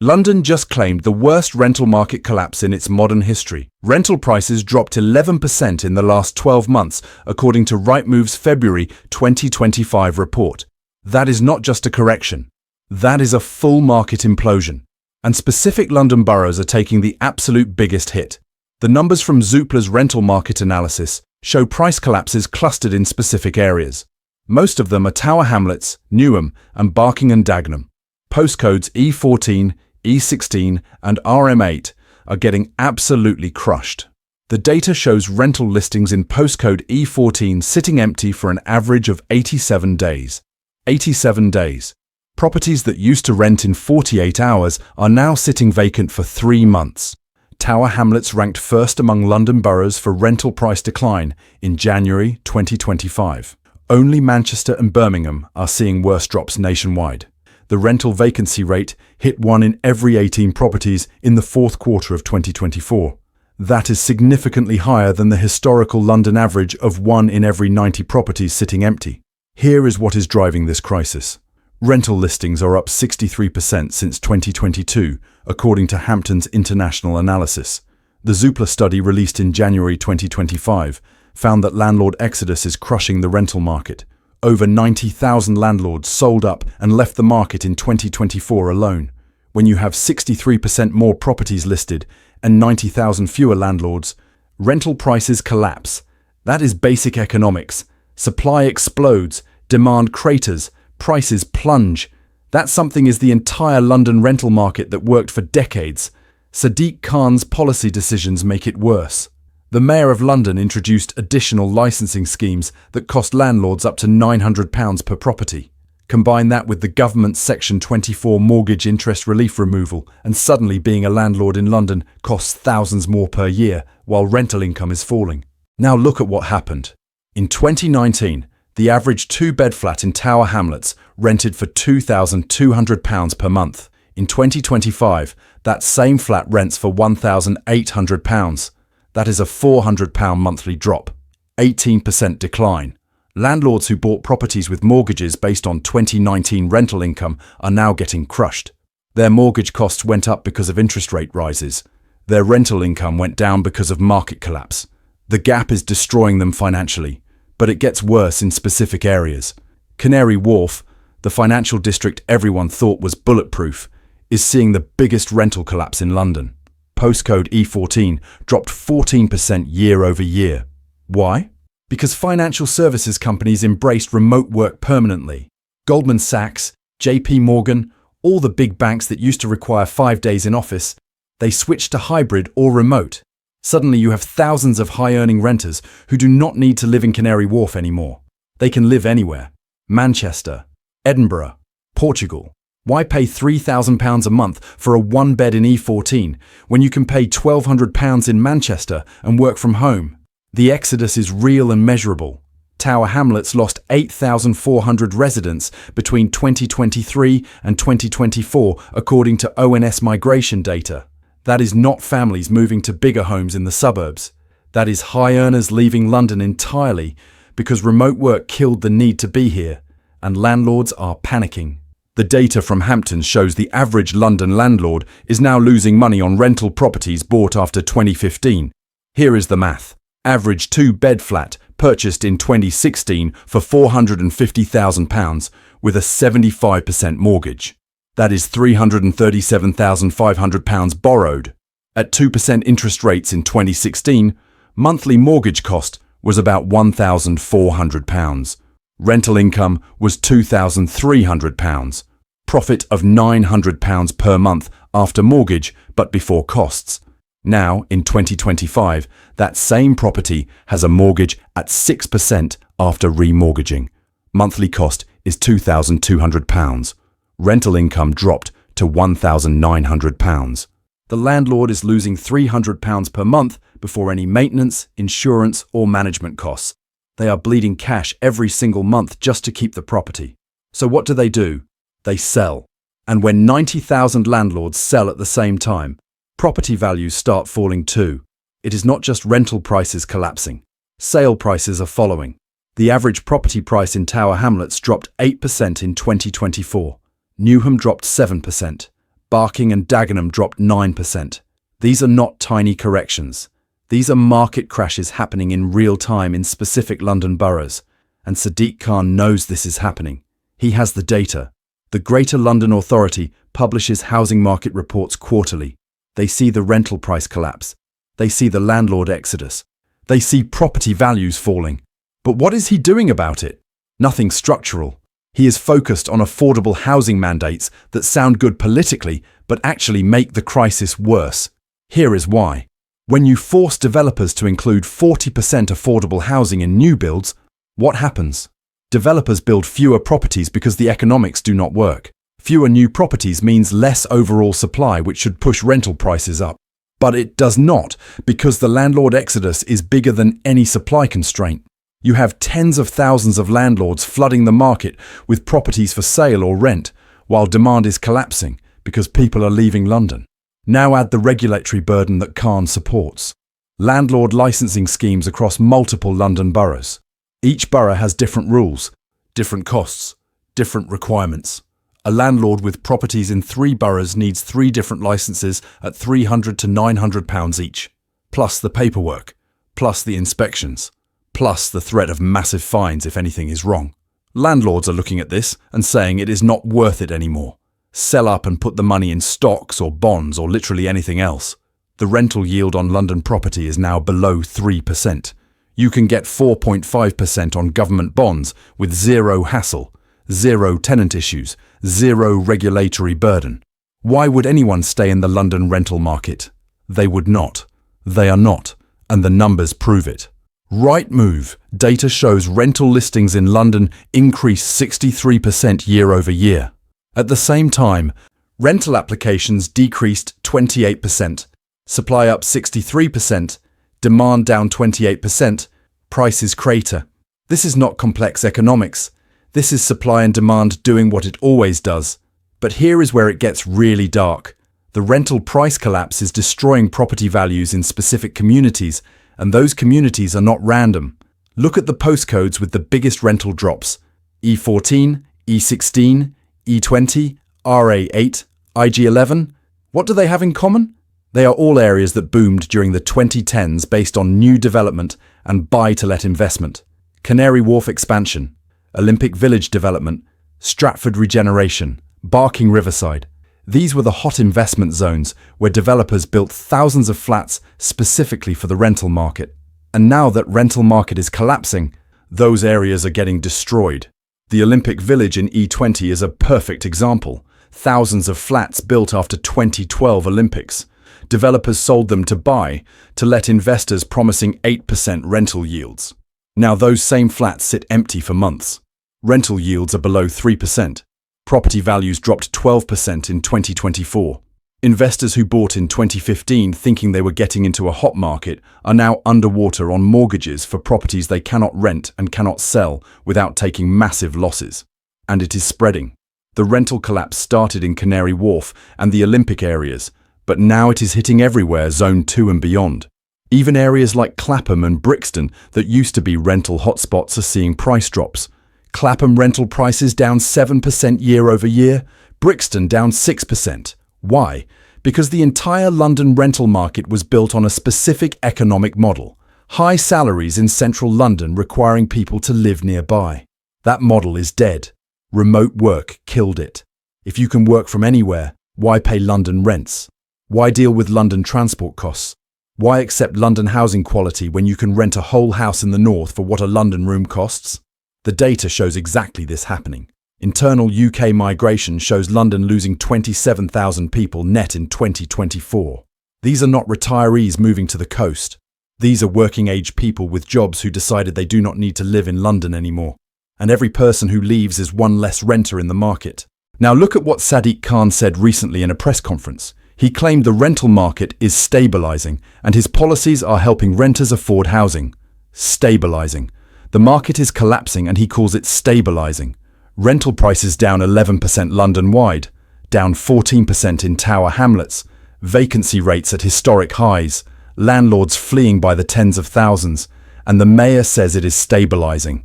London just claimed the worst rental market collapse in its modern history. Rental prices dropped 11% in the last 12 months, according to Rightmove's February 2025 report. That is not just a correction. That is a full market implosion. And specific London boroughs are taking the absolute biggest hit. The numbers from Zoopla's rental market analysis show price collapses clustered in specific areas. Most of them are Tower Hamlets, Newham, and Barking and Dagenham. Postcodes E14, E16 and RM8 are getting absolutely crushed. The data shows rental listings in postcode E14 sitting empty for an average of 87 days. 87 days. Properties that used to rent in 48 hours are now sitting vacant for 3 months. Tower Hamlets ranked first among London boroughs for rental price decline in January 2025. Only Manchester and Birmingham are seeing worse drops nationwide. The rental vacancy rate hit 1 in every 18 properties in the fourth quarter of 2024. That is significantly higher than the historical London average of 1 in every 90 properties sitting empty. Here is what is driving this crisis. Rental listings are up 63% since 2022, according to Hamptons international analysis. The Zoopla study released in January 2025 found that landlord exodus is crushing the rental market. Over 90,000 landlords sold up and left the market in 2024 alone. When you have 63% more properties listed and 90,000 fewer landlords, rental prices collapse. That is basic economics. Supply explodes, demand craters, prices plunge. That something is the entire London rental market that worked for decades. Sadiq Khan's policy decisions make it worse. The Mayor of London introduced additional licensing schemes that cost landlords up to £900 per property. Combine that with the government's Section 24 mortgage interest relief removal, and suddenly being a landlord in London costs thousands more per year, while rental income is falling. Now look at what happened. In 2019, the average 2-bed flat in Tower Hamlets rented for £2,200 per month. In 2025, that same flat rents for £1,800. That is a £400 monthly drop, 18% decline. Landlords who bought properties with mortgages based on 2019 rental income are now getting crushed. Their mortgage costs went up because of interest rate rises. Their rental income went down because of market collapse. The gap is destroying them financially, but it gets worse in specific areas. Canary Wharf, the financial district everyone thought was bulletproof, is seeing the biggest rental collapse in London. Postcode E14 dropped 14% year over year. Why? Because financial services companies embraced remote work permanently. Goldman Sachs, JP Morgan, all the big banks that used to require 5 days in office, they switched to hybrid or remote. Suddenly you have thousands of high-earning renters who do not need to live in Canary Wharf anymore. They can live anywhere. Manchester, Edinburgh, Portugal. Why pay £3,000 a month for a 1-bed in E14 when you can pay £1,200 in Manchester and work from home? The exodus is real and measurable. Tower Hamlets lost 8,400 residents between 2023 and 2024, according to ONS migration data. That is not families moving to bigger homes in the suburbs. That is high earners leaving London entirely because remote work killed the need to be here, and landlords are panicking. The data from Hamptons shows the average London landlord is now losing money on rental properties bought after 2015. Here is the math. Average 2-bed flat purchased in 2016 for £450,000 with a 75% mortgage. That is £337,500 borrowed. At 2% interest rates in 2016, monthly mortgage cost was about £1,400. Rental income was £2,300. Profit of £900 per month after mortgage but before costs. Now, in 2025, that same property has a mortgage at 6% after remortgaging. Monthly cost is £2,200. Rental income dropped to £1,900. The landlord is losing £300 per month before any maintenance, insurance or management costs. They are bleeding cash every single month just to keep the property. So what do? They sell. And when 90,000 landlords sell at the same time, property values start falling too. It is not just rental prices collapsing. Sale prices are following. The average property price in Tower Hamlets dropped 8% in 2024. Newham dropped 7%. Barking and Dagenham dropped 9%. These are not tiny corrections. These are market crashes happening in real time in specific London boroughs. And Sadiq Khan knows this is happening. He has the data. The Greater London Authority publishes housing market reports quarterly. They see the rental price collapse. They see the landlord exodus. They see property values falling. But what is he doing about it? Nothing structural. He is focused on affordable housing mandates that sound good politically, but actually make the crisis worse. Here is why. When you force developers to include 40% affordable housing in new builds, what happens? Developers build fewer properties because the economics do not work. Fewer new properties means less overall supply, which should push rental prices up. But it does not, because the landlord exodus is bigger than any supply constraint. You have tens of thousands of landlords flooding the market with properties for sale or rent, while demand is collapsing because people are leaving London. Now add the regulatory burden that Khan supports. Landlord licensing schemes across multiple London boroughs. Each borough has different rules, different costs, different requirements. A landlord with properties in 3 boroughs needs 3 different licenses at £300 to £900 each, plus the paperwork, plus the inspections, plus the threat of massive fines if anything is wrong. Landlords are looking at this and saying it is not worth it anymore. Sell up and put the money in stocks or bonds or literally anything else. The rental yield on London property is now below 3%. You can get 4.5% on government bonds with zero hassle, zero tenant issues, zero regulatory burden. Why would anyone stay in the London rental market? They would not. They are not, and the numbers prove it. Rightmove data shows rental listings in London increased 63% year over year. At the same time, rental applications decreased 28%, supply up 63%, demand down 28%, prices crater. This is not complex economics. This is supply and demand doing what it always does. But here is where it gets really dark. The rental price collapse is destroying property values in specific communities, and those communities are not random. Look at the postcodes with the biggest rental drops. E14, E16, E20, RA8, IG11. What do they have in common? They are all areas that boomed during the 2010s based on new development and buy-to-let investment. Canary Wharf expansion, Olympic Village development, Stratford regeneration, Barking Riverside. These were the hot investment zones where developers built thousands of flats specifically for the rental market. And now that rental market is collapsing, those areas are getting destroyed. The Olympic Village in E20 is a perfect example. Thousands of flats built after 2012 Olympics. Developers sold them to buy, to let investors promising 8% rental yields. Now those same flats sit empty for months. Rental yields are below 3%. Property values dropped 12% in 2024. Investors who bought in 2015 thinking they were getting into a hot market are now underwater on mortgages for properties they cannot rent and cannot sell without taking massive losses. And it is spreading. The rental collapse started in Canary Wharf and the Olympic areas, but now it is hitting everywhere, Zone 2 and beyond. Even areas like Clapham and Brixton that used to be rental hotspots are seeing price drops. Clapham rental prices down 7% year over year, Brixton down 6%. Why? Because the entire London rental market was built on a specific economic model. High salaries in central London requiring people to live nearby. That model is dead. Remote work killed it. If you can work from anywhere, why pay London rents? Why deal with London transport costs? Why accept London housing quality when you can rent a whole house in the north for what a London room costs? The data shows exactly this happening. Internal UK migration shows London losing 27,000 people net in 2024. These are not retirees moving to the coast. These are working-age people with jobs who decided they do not need to live in London anymore. And every person who leaves is one less renter in the market. Now look at what Sadiq Khan said recently in a press conference. He claimed the rental market is stabilising and his policies are helping renters afford housing. Stabilising. The market is collapsing and he calls it stabilising. Rental prices down 11% London-wide, down 14% in Tower Hamlets, vacancy rates at historic highs, landlords fleeing by the tens of thousands, and the mayor says it is stabilising.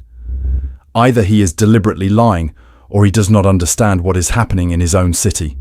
Either he is deliberately lying or he does not understand what is happening in his own city.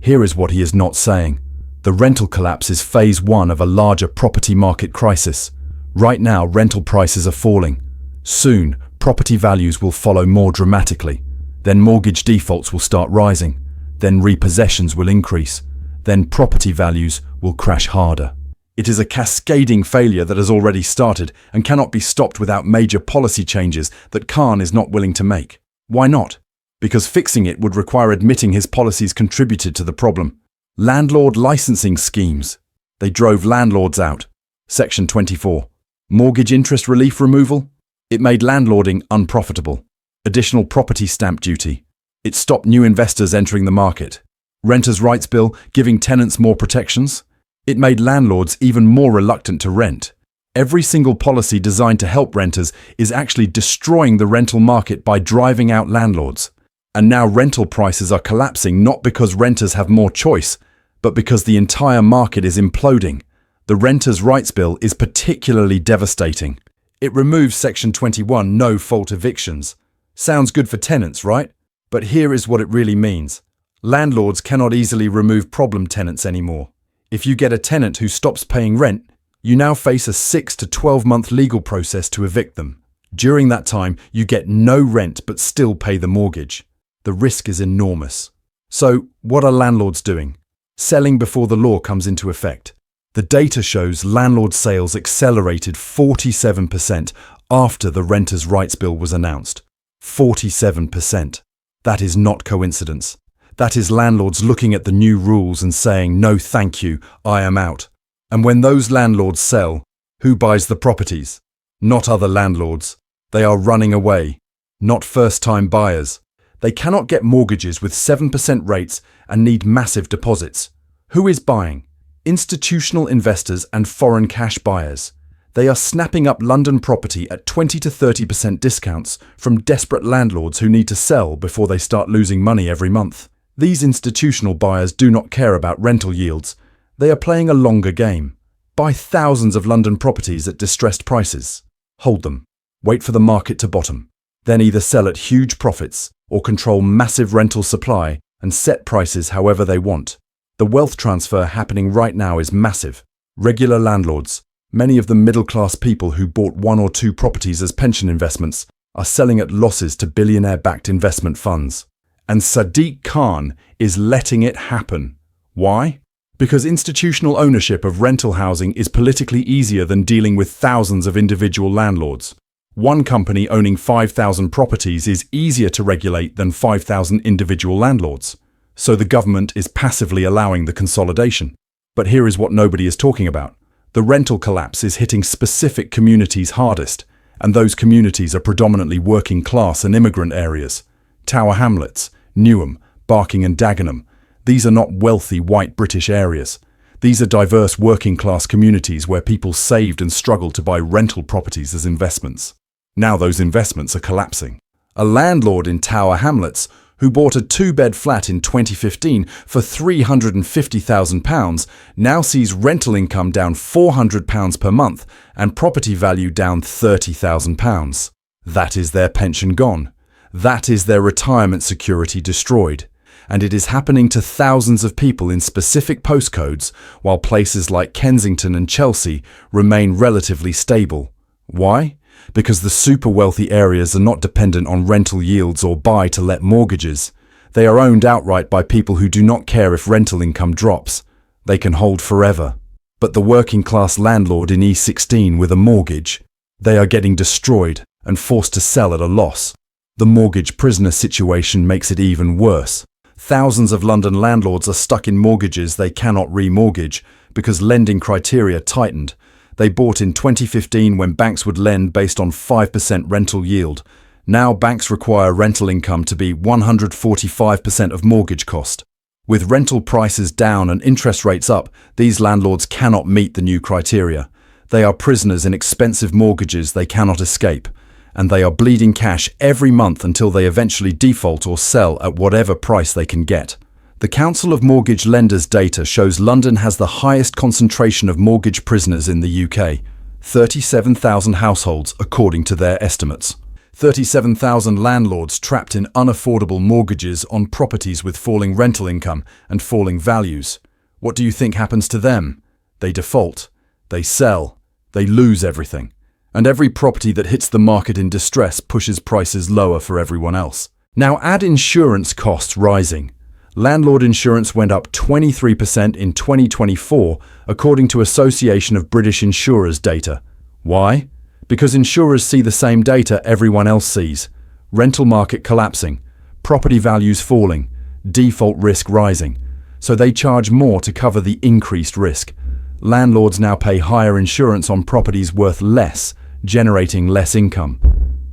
Here is what he is not saying. The rental collapse is phase one of a larger property market crisis. Right now, rental prices are falling. Soon, property values will follow more dramatically. Then mortgage defaults will start rising. Then repossessions will increase. Then property values will crash harder. It is a cascading failure that has already started and cannot be stopped without major policy changes that Khan is not willing to make. Why not? Because fixing it would require admitting his policies contributed to the problem. Landlord licensing schemes. They drove landlords out. Section 24. Mortgage interest relief removal. It made landlording unprofitable. Additional property stamp duty. It stopped new investors entering the market. Renters' rights bill, giving tenants more protections. It made landlords even more reluctant to rent. Every single policy designed to help renters is actually destroying the rental market by driving out landlords. And now rental prices are collapsing not because renters have more choice, but because the entire market is imploding. The Renters' Rights Bill is particularly devastating. It removes Section 21 no-fault evictions. Sounds good for tenants, right? But here is what it really means. Landlords cannot easily remove problem tenants anymore. If you get a tenant who stops paying rent, you now face a 6 to 12-month legal process to evict them. During that time, you get no rent but still pay the mortgage. The risk is enormous. So, what are landlords doing? Selling before the law comes into effect. The data shows landlord sales accelerated 47% after the Renters' Rights Bill was announced. 47%. That is not coincidence. That is landlords looking at the new rules and saying, no thank you, I am out. And when those landlords sell, who buys the properties? Not other landlords. They are running away. Not first-time buyers. They cannot get mortgages with 7% rates and need massive deposits. Who is buying? Institutional investors and foreign cash buyers. They are snapping up London property at 20 to 30% discounts from desperate landlords who need to sell before they start losing money every month. These institutional buyers do not care about rental yields. They are playing a longer game. Buy thousands of London properties at distressed prices. Hold them. Wait for the market to bottom. Then either sell at huge profits or control massive rental supply and set prices however they want. The wealth transfer happening right now is massive. Regular landlords, many of them middle-class people who bought 1 or 2 properties as pension investments, are selling at losses to billionaire-backed investment funds. And Sadiq Khan is letting it happen. Why? Because institutional ownership of rental housing is politically easier than dealing with thousands of individual landlords. One company owning 5,000 properties is easier to regulate than 5,000 individual landlords. So the government is passively allowing the consolidation. But here is what nobody is talking about. The rental collapse is hitting specific communities hardest, and those communities are predominantly working class and immigrant areas. Tower Hamlets, Newham, Barking and Dagenham. These are not wealthy white British areas. These are diverse working class communities where people saved and struggled to buy rental properties as investments. Now those investments are collapsing. A landlord in Tower Hamlets who bought a 2-bed flat in 2015 for £350,000 now sees rental income down £400 per month and property value down £30,000. That is their pension gone. That is their retirement security destroyed. And it is happening to thousands of people in specific postcodes, while places like Kensington and Chelsea remain relatively stable. Why? Because the super wealthy areas are not dependent on rental yields or buy-to-let mortgages. They are owned outright by people who do not care if rental income drops. They can hold forever. But the working-class landlord in E16 with a mortgage, they are getting destroyed and forced to sell at a loss. The mortgage prisoner situation makes it even worse. Thousands of London landlords are stuck in mortgages they cannot remortgage because lending criteria tightened. They bought in 2015 when banks would lend based on 5% rental yield. Now banks require rental income to be 145% of mortgage cost. With rental prices down and interest rates up, these landlords cannot meet the new criteria. They are prisoners in expensive mortgages they cannot escape. And they are bleeding cash every month until they eventually default or sell at whatever price they can get. The Council of Mortgage Lenders data shows London has the highest concentration of mortgage prisoners in the UK, 37,000 households according to their estimates. 37,000 landlords trapped in unaffordable mortgages on properties with falling rental income and falling values. What do you think happens to them? They default, they sell, they lose everything. And every property that hits the market in distress pushes prices lower for everyone else. Now add insurance costs rising. Landlord insurance went up 23% in 2024, according to Association of British Insurers data. Why? Because insurers see the same data everyone else sees. Rental market collapsing, property values falling, default risk rising. So they charge more to cover the increased risk. Landlords now pay higher insurance on properties worth less, generating less income.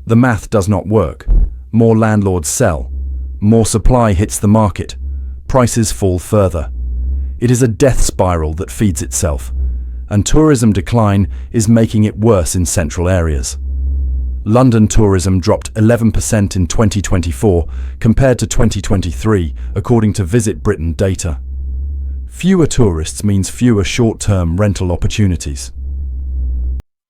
The math does not work. More landlords sell. More supply hits the market. Prices fall further. It is a death spiral that feeds itself, and tourism decline is making it worse in central areas. London tourism dropped 11% in 2024 compared to 2023, according to Visit Britain data. Fewer tourists means fewer short-term rental opportunities.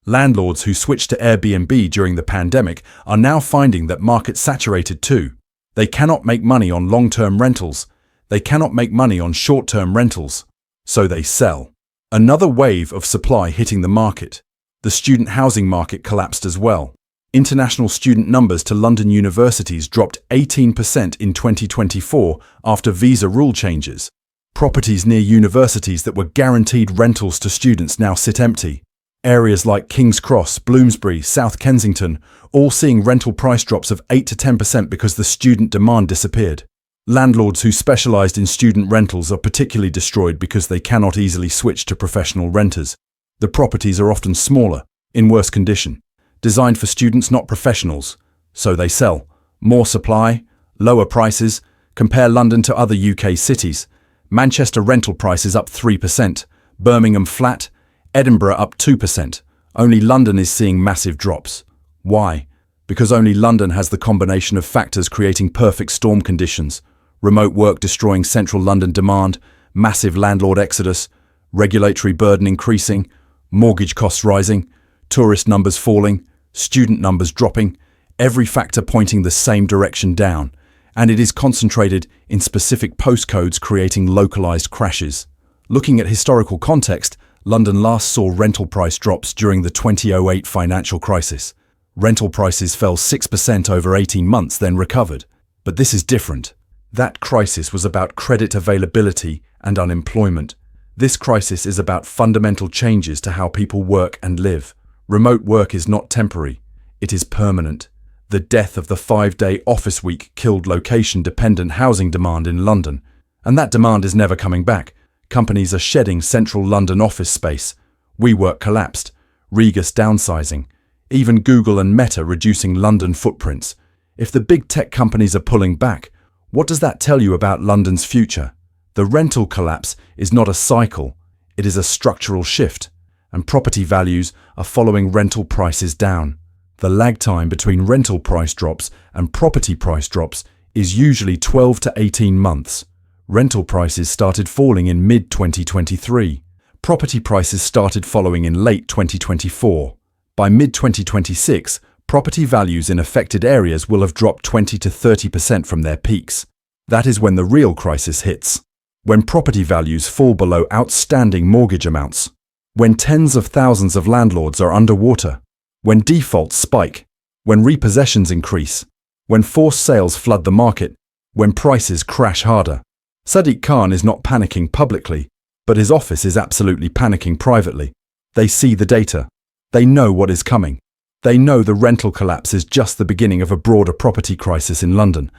Landlords who switched to Airbnb during the pandemic are now finding that market saturated too. They cannot make money on long-term rentals. They cannot make money on short-term rentals, so they sell. Another wave of supply hitting the market. The student housing market collapsed as well. International student numbers to London universities dropped 18% in 2024 after visa rule changes. Properties near universities that were guaranteed rentals to students now sit empty. Areas like King's Cross, Bloomsbury, South Kensington, all seeing rental price drops of 8 to 10% because the student demand disappeared. Landlords who specialised in student rentals are particularly destroyed because they cannot easily switch to professional renters. The properties are often smaller, in worse condition, designed for students, not professionals, so they sell. More supply, lower prices. Compare London to other UK cities. Manchester rental prices up 3%, Birmingham flat, Edinburgh up 2%. Only London is seeing massive drops. Why? Because only London has the combination of factors creating perfect storm conditions. Remote work destroying central London demand, massive landlord exodus, regulatory burden increasing, mortgage costs rising, tourist numbers falling, student numbers dropping, every factor pointing the same direction down, and it is concentrated in specific postcodes creating localized crashes. Looking at historical context, London last saw rental price drops during the 2008 financial crisis. Rental prices fell 6% over 18 months, then recovered. But this is different. That crisis was about credit availability and unemployment. This crisis is about fundamental changes to how people work and live. Remote work is not temporary. It is permanent. The death of the 5-day office week killed location-dependent housing demand in London. And that demand is never coming back. Companies are shedding central London office space. WeWork collapsed. Regus downsizing. Even Google and Meta reducing London footprints. If the big tech companies are pulling back, what does that tell you about London's future? The rental collapse is not a cycle, it is a structural shift, and property values are following rental prices down. The lag time between rental price drops and property price drops is usually 12 to 18 months. Rental prices started falling in mid-2023. Property prices started following in late 2024. By mid-2026, property values in affected areas will have dropped 20 to 30% from their peaks. That is when the real crisis hits. When property values fall below outstanding mortgage amounts. When tens of thousands of landlords are underwater. When defaults spike. When repossessions increase. When forced sales flood the market. When prices crash harder. Sadiq Khan is not panicking publicly, but his office is absolutely panicking privately. They see the data. They know what is coming. They know the rental collapse is just the beginning of a broader property crisis in London,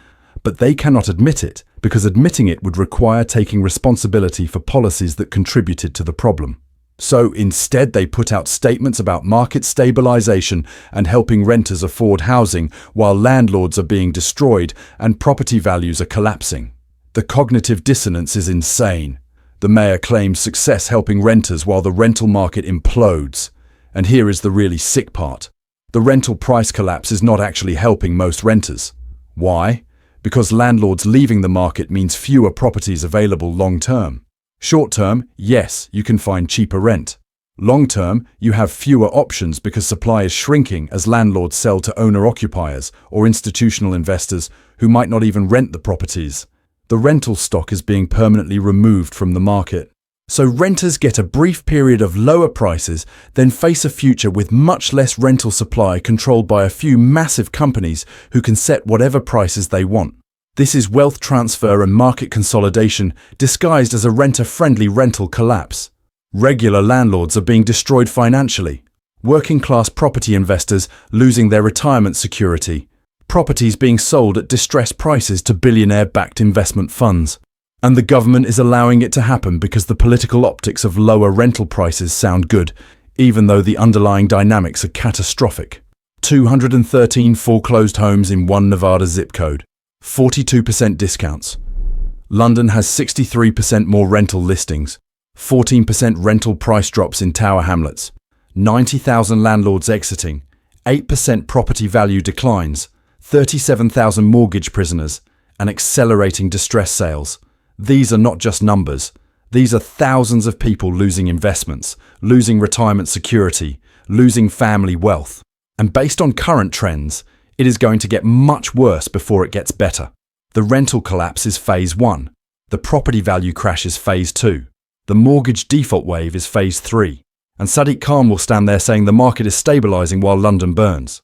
but they cannot admit it because admitting it would require taking responsibility for policies that contributed to the problem. So instead they put out statements about market stabilisation and helping renters afford housing while landlords are being destroyed and property values are collapsing. The cognitive dissonance is insane. The mayor claims success helping renters while the rental market implodes. And here is the really sick part. The rental price collapse is not actually helping most renters. Why? Because landlords leaving the market means fewer properties available long-term. Short-term, yes, you can find cheaper rent. Long term, you have fewer options because supply is shrinking as landlords sell to owner-occupiers or institutional investors who might not even rent the properties. The rental stock is being permanently removed from the market. So renters get a brief period of lower prices, then face a future with much less rental supply controlled by a few massive companies who can set whatever prices they want. This is wealth transfer and market consolidation disguised as a renter-friendly rental collapse. Regular landlords are being destroyed financially. Working-class property investors losing their retirement security. Properties being sold at distressed prices to billionaire-backed investment funds. And the government is allowing it to happen because the political optics of lower rental prices sound good, even though the underlying dynamics are catastrophic. 213 foreclosed homes in one Nevada zip code. 42% discounts. London has 63% more rental listings. 14% rental price drops in Tower Hamlets. 90,000 landlords exiting. 8% property value declines. 37,000 mortgage prisoners. And accelerating distress sales. These are not just numbers. These are thousands of people losing investments, losing retirement security, losing family wealth. And based on current trends, it is going to get much worse before it gets better. The rental collapse is phase 1. The property value crash is phase 2. The mortgage default wave is phase 3. And Sadiq Khan will stand there saying the market is stabilising while London burns.